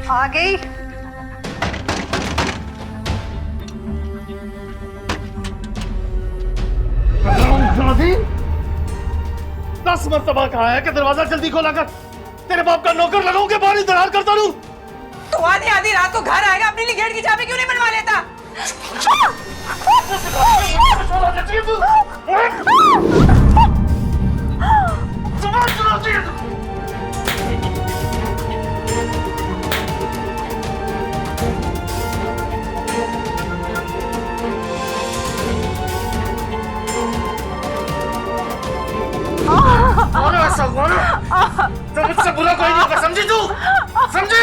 आ गई। 10 मरतबा कहा है कि दरवाजा जल्दी खोला कर। तेरे बाप का नौकर लगाऊं के बाहर इंतजार करता रहूं। तो आधी आधी रात को घर आएगा, अपने लिए गेट की चाबी क्यों नहीं बनवा लेता? तो मुझसे बुरा कोई नहीं होगा, समझी तू? समझी?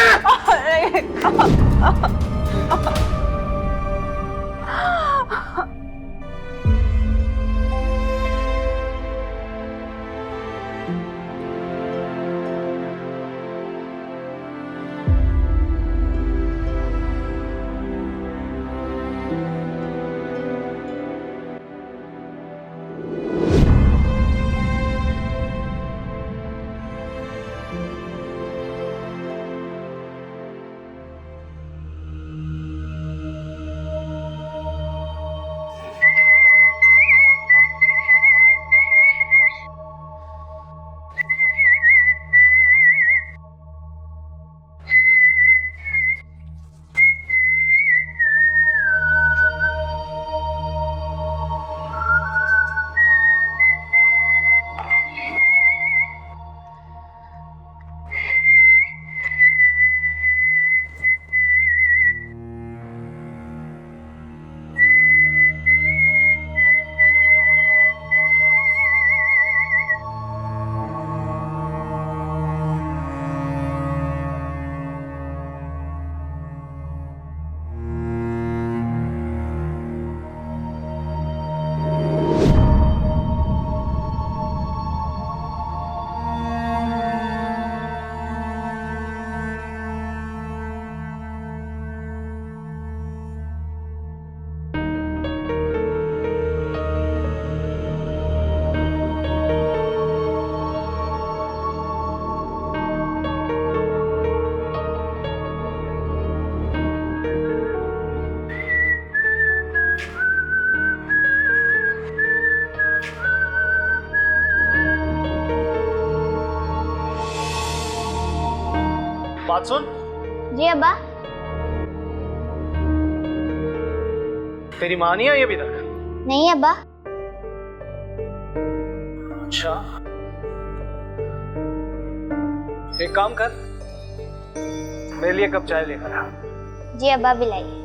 बात सुन। जी अब्बा। तेरी माँ नहीं आई अभी तक? नहीं अब्बा। अच्छा, एक काम कर, मेरे लिए कप चाय लेकर आ। जी अब्बा, बिलाइए।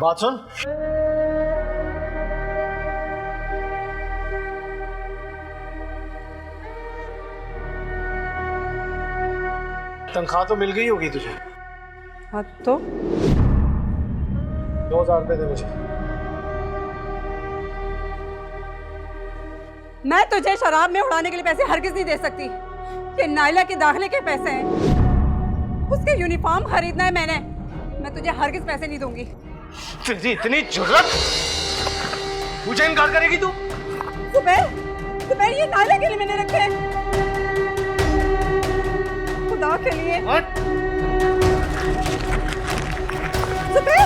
बात सुन, तनख्वाह तो मिल गई होगी तुझे। हाँ तो 2000 रुपए दे मुझे। मैं तुझे शराब में उड़ाने के लिए पैसे हरगिज नहीं दे सकती। ये नाइला के दाखिले के पैसे हैं, उसके यूनिफॉर्म खरीदना है मैंने। मैं तुझे हरगिज पैसे नहीं दूंगी। तेरी इतनी जुर्रत, मुझे इनकार करेगी तू? सुबह ये नाइला के लिए मैंने रखे हैं, खुदा के लिए। सुबह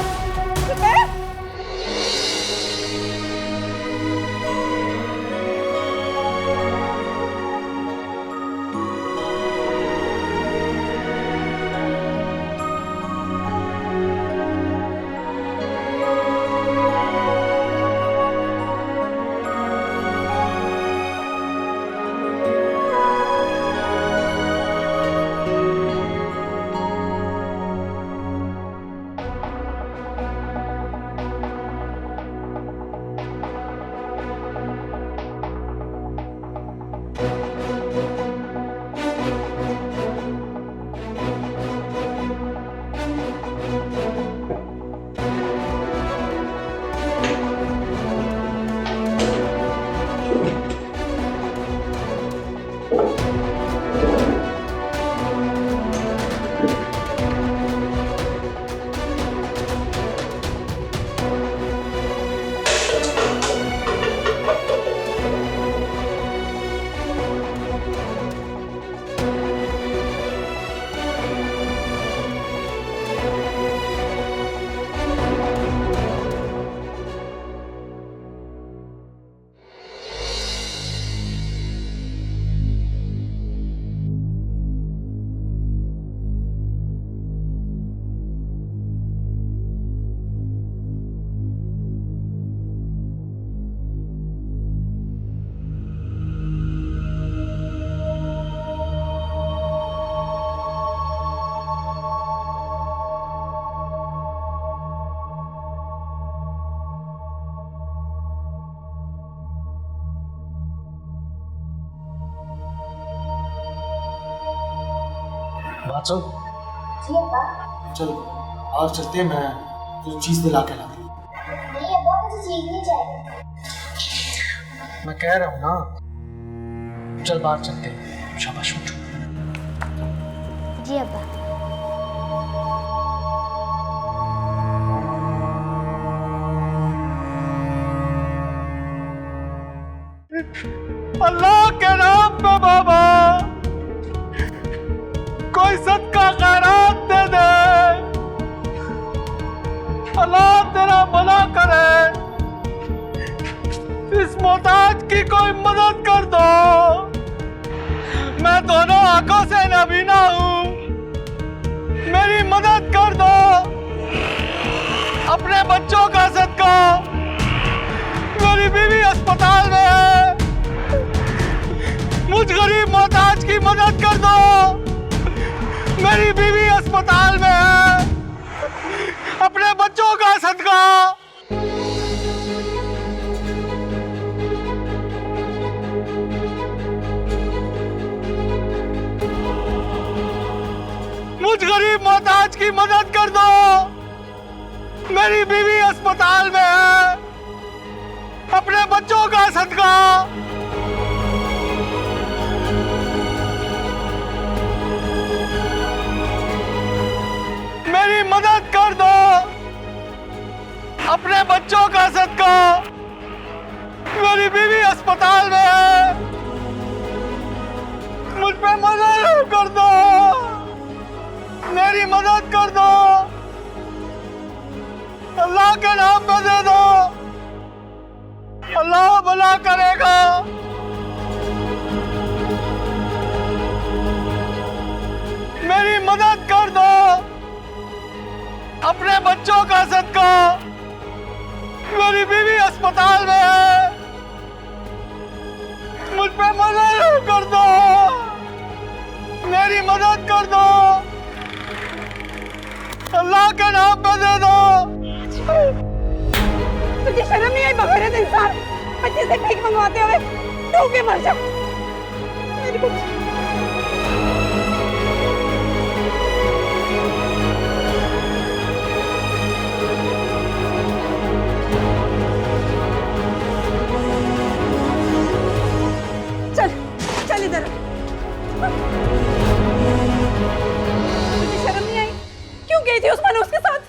बात सुन, जी अब्बा। चल आज चलते हैं, मैं तुझे चीज दिला के लाती। नहीं अब्बा, मुझे चीज नहीं चाहिए। मैं कह रहा हूँ ना, चल बाहर चलते हैं। शाबाश उठ। जी अब्बा। अल्लाह के नाम पे बाबा, कोई सदका खैरात दे दे। अल्लाह तेरा भला करे, इस मोहताज की कोई मदद कर दो। मैं दोनों आंखों से नबीना हूँ, मेरी मदद कर दो। अपने बच्चों का सदका, मेरी बीवी अस्पताल में है, मुझ गरीब मोहताज की मदद कर दो। मेरी बीवी अस्पताल में है, अपने बच्चों का सदका। मुझ गरीब मोहताज की मदद कर दो। मेरी बीवी अस्पताल में है, अपने बच्चों का सदका। मेरी मदद कर दो, अपने बच्चों का सदका। मेरी बीवी अस्पताल में है, मुझ पे मदद कर दो। मेरी मदद कर दो, अल्लाह के नाम पे दे दो, अल्लाह भला करेगा। मेरी मदद कर दो, अपने बच्चों का सदका। मेरी बीवी अस्पताल में है, मुझ पे मदद कर दो। मेरी मदद कर दो, अल्लाह के नाम पे दे दो। बगैरत इंसान बच्चे से भीख मंगवाते हुए डूब के मर जा। मेरी बच्ची चल चल इधर। मुझे शर्म नहीं आई? क्यों गई थी उस मनोज के साथ?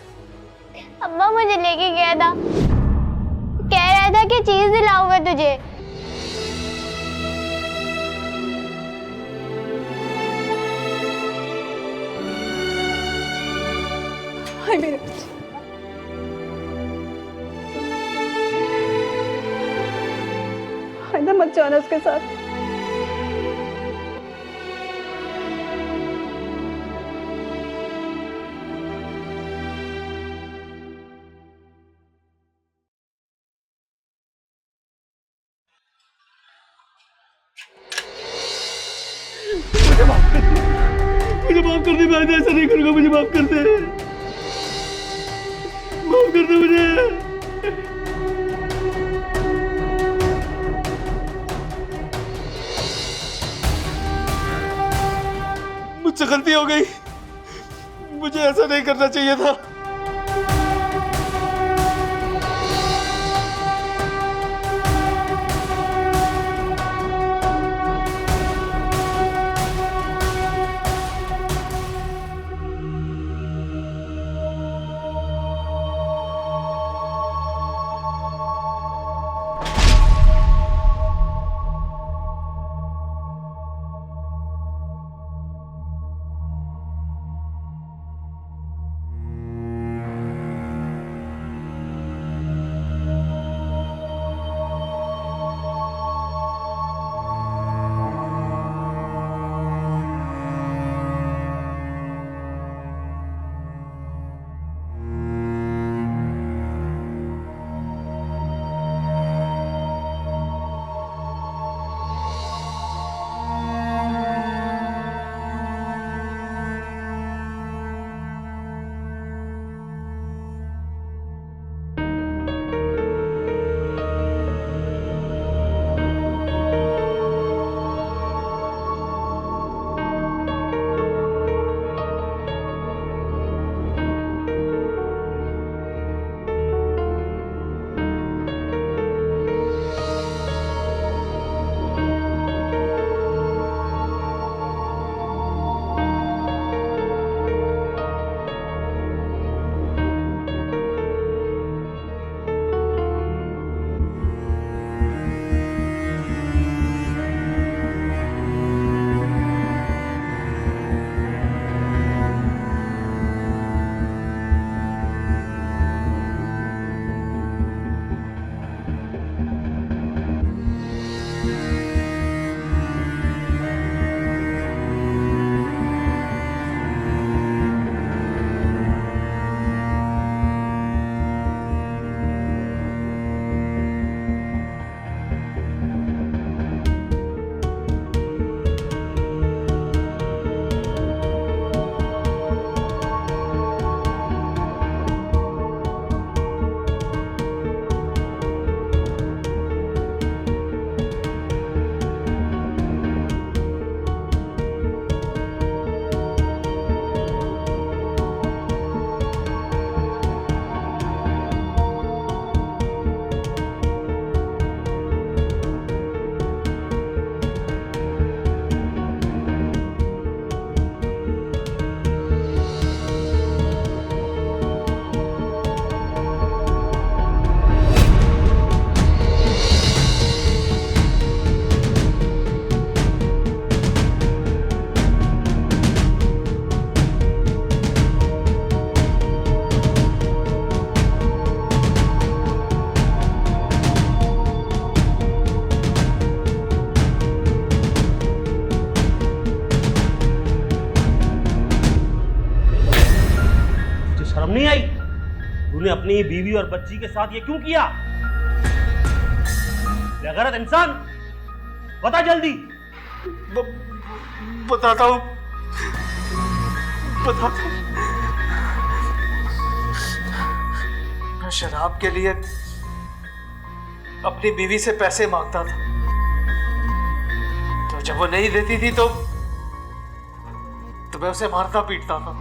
अब्बा मुझे लेके गया था, कह रहा था कि चीज दिलाऊंगा तुझे। हाय मेरे बच्चे, आइंदा मत जाना उसके साथ। मुझे माफ कर दे, मैं ऐसा नहीं करूंगा, मुझे माफ कर दे, माफ कर दे मुझे। मुझसे गलती हो गई, मुझे ऐसा नहीं करना चाहिए था। नहीं आई? तूने अपनी बीवी और बच्ची के साथ ये क्यों किया? बेगैरत इंसान, बता जल्दी। बताता हूँ, बताता हूँ। मैं शराब के लिए अपनी बीवी से पैसे मांगता था, तो जब वो नहीं देती थी तो मैं उसे मारता पीटता था।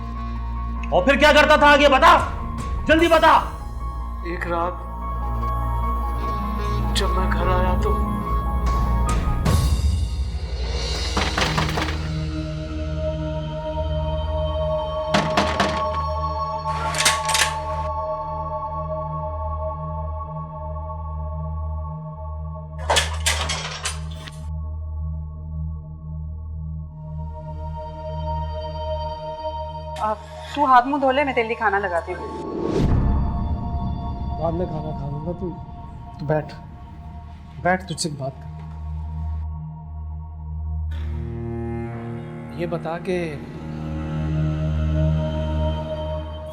और फिर क्या करता था आगे बता, जल्दी बता। एक रात जब मैं घर आया तो तू हाथ मुंह धो ले, मैं तेरे लिए खाना लगाती हूँ। बाद में खाना खा लूंगा। तू बैठ बैठ, तुझसे एक बात कर। ये बता के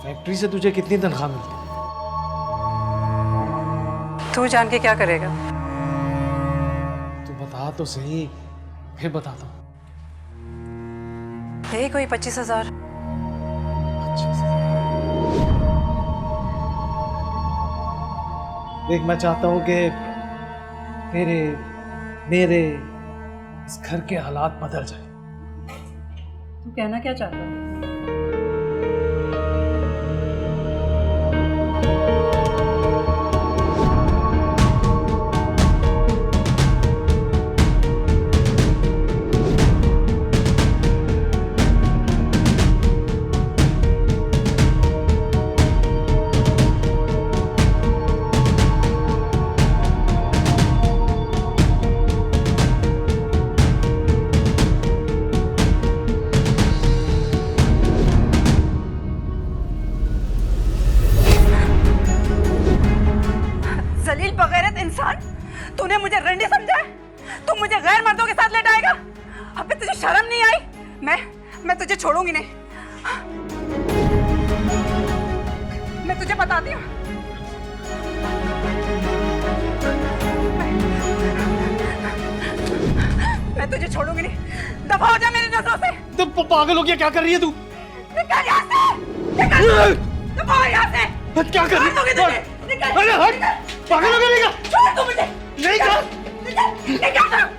फैक्ट्री से तुझे कितनी तनख्वाह मिलती है? तू जान के क्या करेगा? तू बता तो सही, फिर बताता हूँ। यही कोई 25,000। देख, मैं चाहता हूँ कि तेरे मेरे इस घर के हालात बदल जाए। तू कहना क्या चाहता है? जलील बगैरत इंसान, तूने मुझे रंडी समझा है? तू मुझे गैर मर्दों के साथ लेटाएगा? अबे तुझे शर्म नहीं आई? मैं तुझे छोड़ूंगी नहीं। मैं तुझे बताती हूँ। मैं तुझे छोड़ूंगी नहीं। दफा हो जा मेरी नजरों से। तो पागल हो गया, क्या कर रही है तू? निकल यहाँ से, निकल, दफा हो यहाँ से। क्या कर रही है? अरे हट, पागल हो गया। छोड़ तू मुझे। नहीं कर। निकल।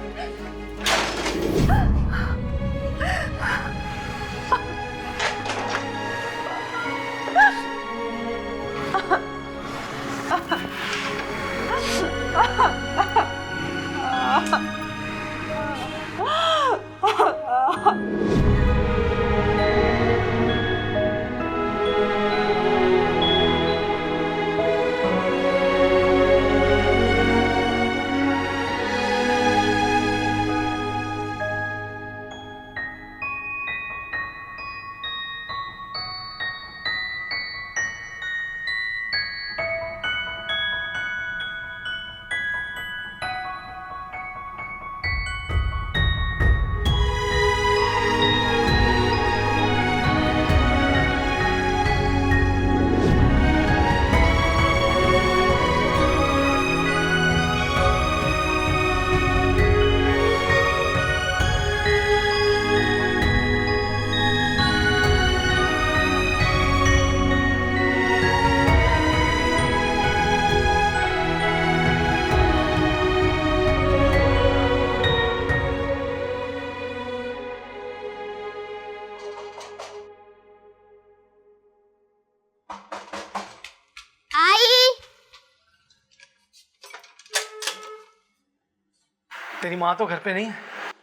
तेरी माँ तो घर पे नहीं है?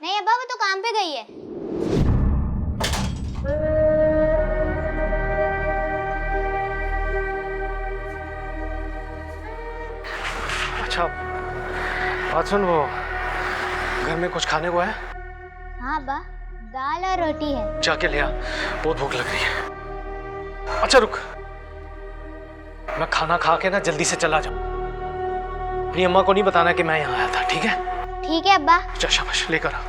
नहीं अब्बा, वो तो काम पे गई है। अच्छा, बात सुन, वो घर में कुछ खाने को है? हाँ अब्बा, दाल और रोटी है। जाके ले आ, बहुत भूख लग रही है। अच्छा रुक, मैं खाना खा के ना जल्दी से चला जाऊं। अपनी अम्मा को नहीं बताना कि मैं यहाँ आया था, ठीक है? ठीक है अब्बा। चल शाबाश, लेकर आ।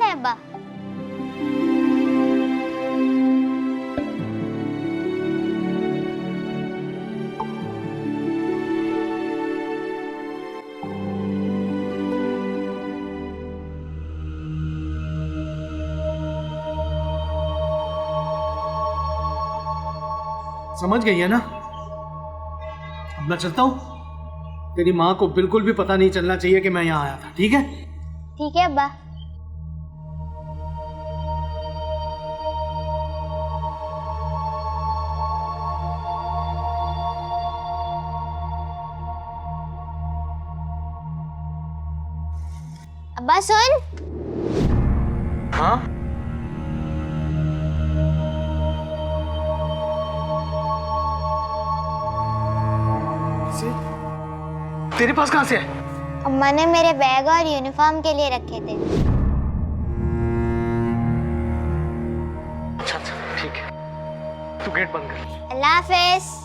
है अब्बा। समझ गई है ना? अब मैं चलता हूँ। तेरी माँ को बिल्कुल भी पता नहीं चलना चाहिए कि मैं यहाँ आया था, ठीक है? ठीक है अब्बा। अब्बा सुन। हाँ? तेरे पास कहाँ से है? अम्मा ने मेरे बैग और यूनिफॉर्म के लिए रखे थे। अच्छा अच्छा, ठीक है। तू गेट बंद कर। अल्लाह हाफिज।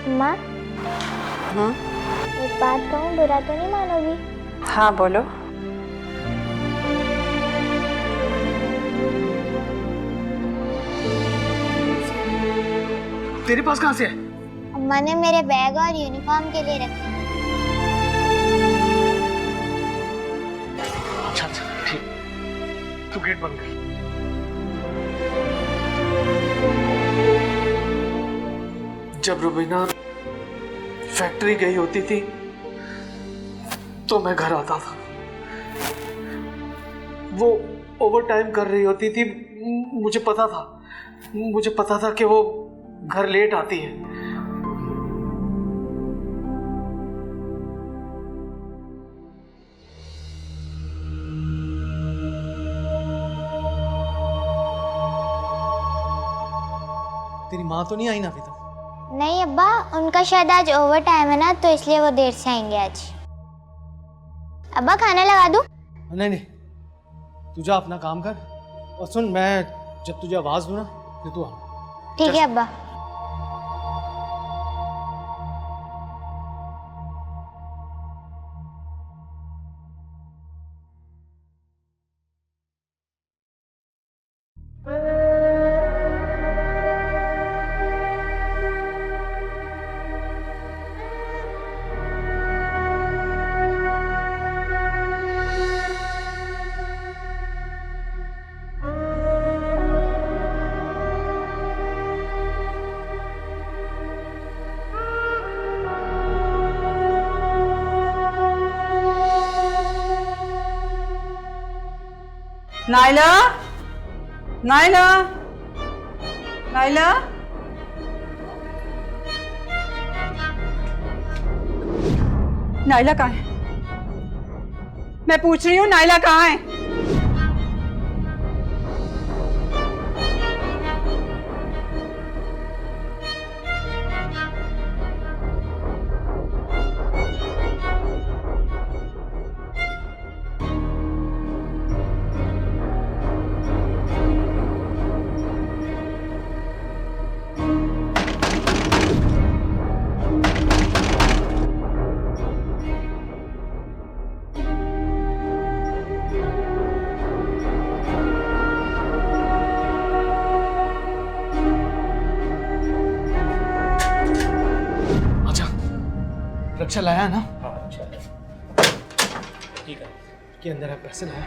अम्मा, हाँ एक बात कहूँ, बुरा तो नहीं मानोगी? हाँ बोलो। तेरे पास कहाँ से है? अम्मा ने मेरे बैग और यूनिफॉर्म के लिए रखे थे। अच्छा अच्छा, ठीक। तू गेट बंद कर। जब रुबीना फैक्ट्री गई होती थी तो मैं घर आता था। वो ओवर टाइम कर रही होती थी। मुझे पता था कि वो घर लेट आती है। तेरी माँ तो नहीं आई ना अभी तक? नहीं अब्बा, उनका शायद आज ओवर टाइम है ना, तो इसलिए वो देर से आएंगे आज। अब्बा खाना लगा दूं? नहीं नहीं, तू जा अपना काम कर। और सुन, मैं जब तुझे आवाज दूं ना फिर तू आ। ठीक है अब्बा। नाइला, नाइला, नाइला, नाइला कहाँ है? मैं पूछ रही हूँ नाइला कहाँ है? रक्षा लाया है ना? हाँ अच्छा, ठीक है। के अंदर है, पैसे लाया?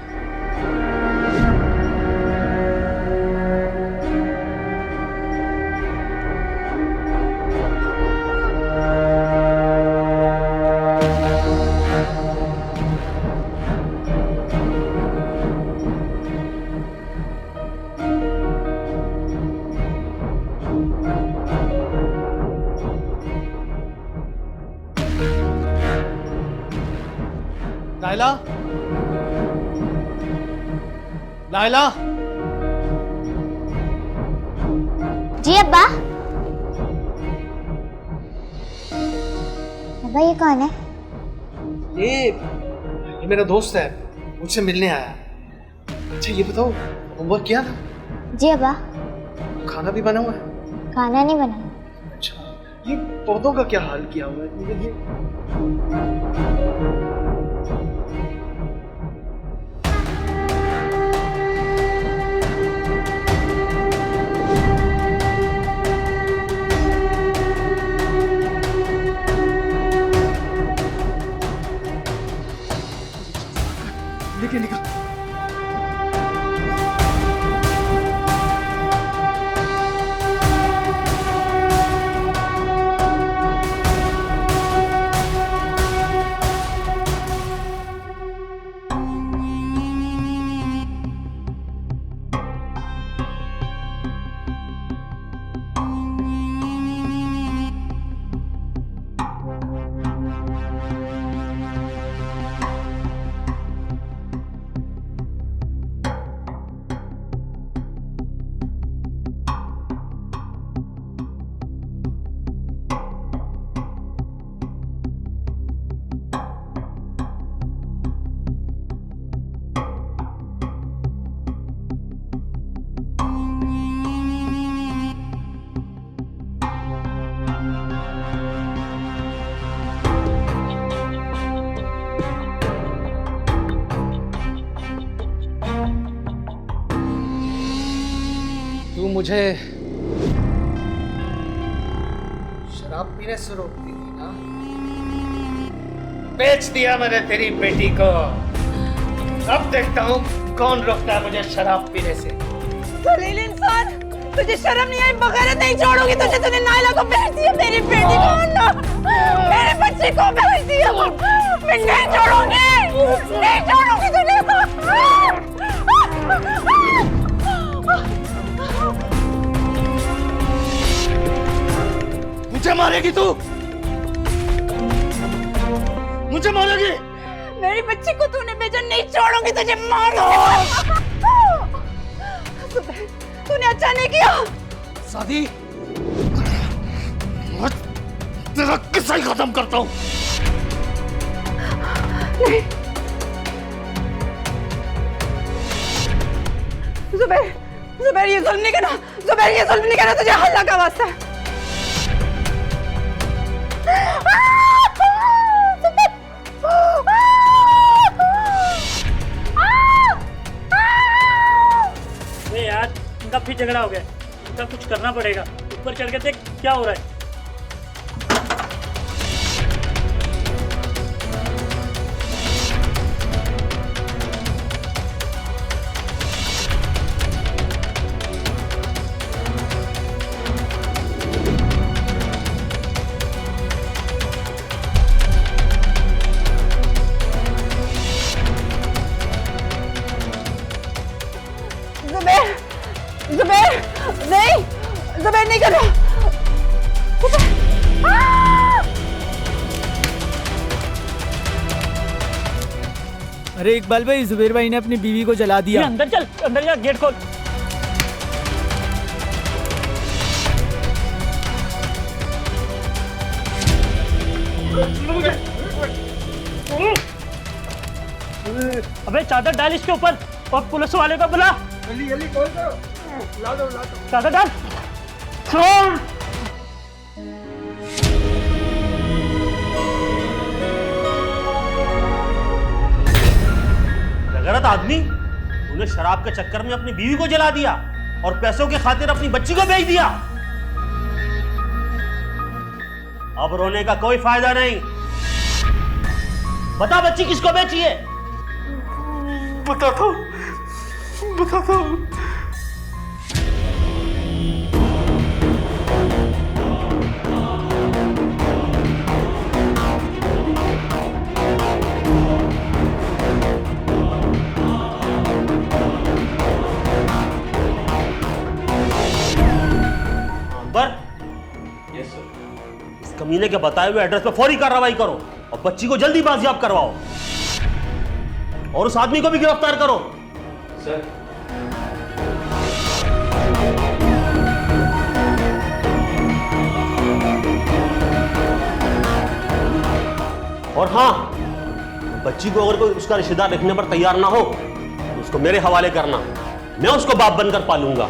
नाइला, नायला, जी अब्बा। अब्बा ये कौन है? ये मेरा दोस्त है, मुझसे मिलने आया। अच्छा ये बताओ, होमवर्क किया था? जी अब्बा। खाना भी बना हुआ है? खाना नहीं बना। अच्छा, ये पौधों का क्या हाल किया हुआ है? निकल। तू मुझे शराब पीने से रोकती थी ना? बेच दिया मैंने तेरी बेटी को। अब देखता हूँ कौन रोकता है मुझे शराब पीने से। जलील इंसान, तुझे शर्म नहीं आई? बगैर नहीं छोड़ूंगी तुझे। तूने नायला को बेच दिया, मेरी बेटी को ना, मेरे बच्चे को बेच दिया। मैं नहीं छोड़ूंगी, नहीं छोड़ूंगी तुझे। मुझे मारेगी तू? मुझे मारेगी? मेरी बच्ची को तूने बेचा, नहीं छोड़ूंगी तुझे। मारो। तूने अच्छा नहीं किया। शादी तेरा किस्सा ही खत्म करता हूँ। नहीं जुबैर, जुबैर ये जुल्म नहीं करना। जुबैर ये जुल्म नहीं करना, तुझे अल्लाह का वास्ता है। यार इनका फिर झगड़ा हो गया, इनका कुछ करना पड़ेगा। ऊपर चढ़ के देख क्या हो रहा है। जुबैर, नहीं, जुबैर नहीं करना। अरे इकबाल भाई, जुबैर भाई ने अपनी बीवी को जला दिया। अंदर चल, अंदर जा, गेट खोल। अबे चादर डाल इसके ऊपर और पुलिस वाले को बुला। जल्दी जल्दी खोल दो, ला दो। चादर डाल। छोड़। गलत आदमी, तूने शराब के चक्कर में अपनी बीवी को जला दिया और पैसों के खातिर अपनी बच्ची को बेच दिया। अब रोने का कोई फायदा नहीं। बता बच्ची किसको बेची है? बताता हूँ। इस कमीने के बताए हुए एड्रेस पर फौरी कार्रवाई करो और बच्ची को जल्दी बाजियाब करवाओ और उस आदमी को भी गिरफ्तार करो। सर, और हाँ, बच्ची को अगर कोई उसका रिश्तेदार रखने पर तैयार ना हो तो उसको मेरे हवाले करना, मैं उसको बाप बनकर पालूंगा।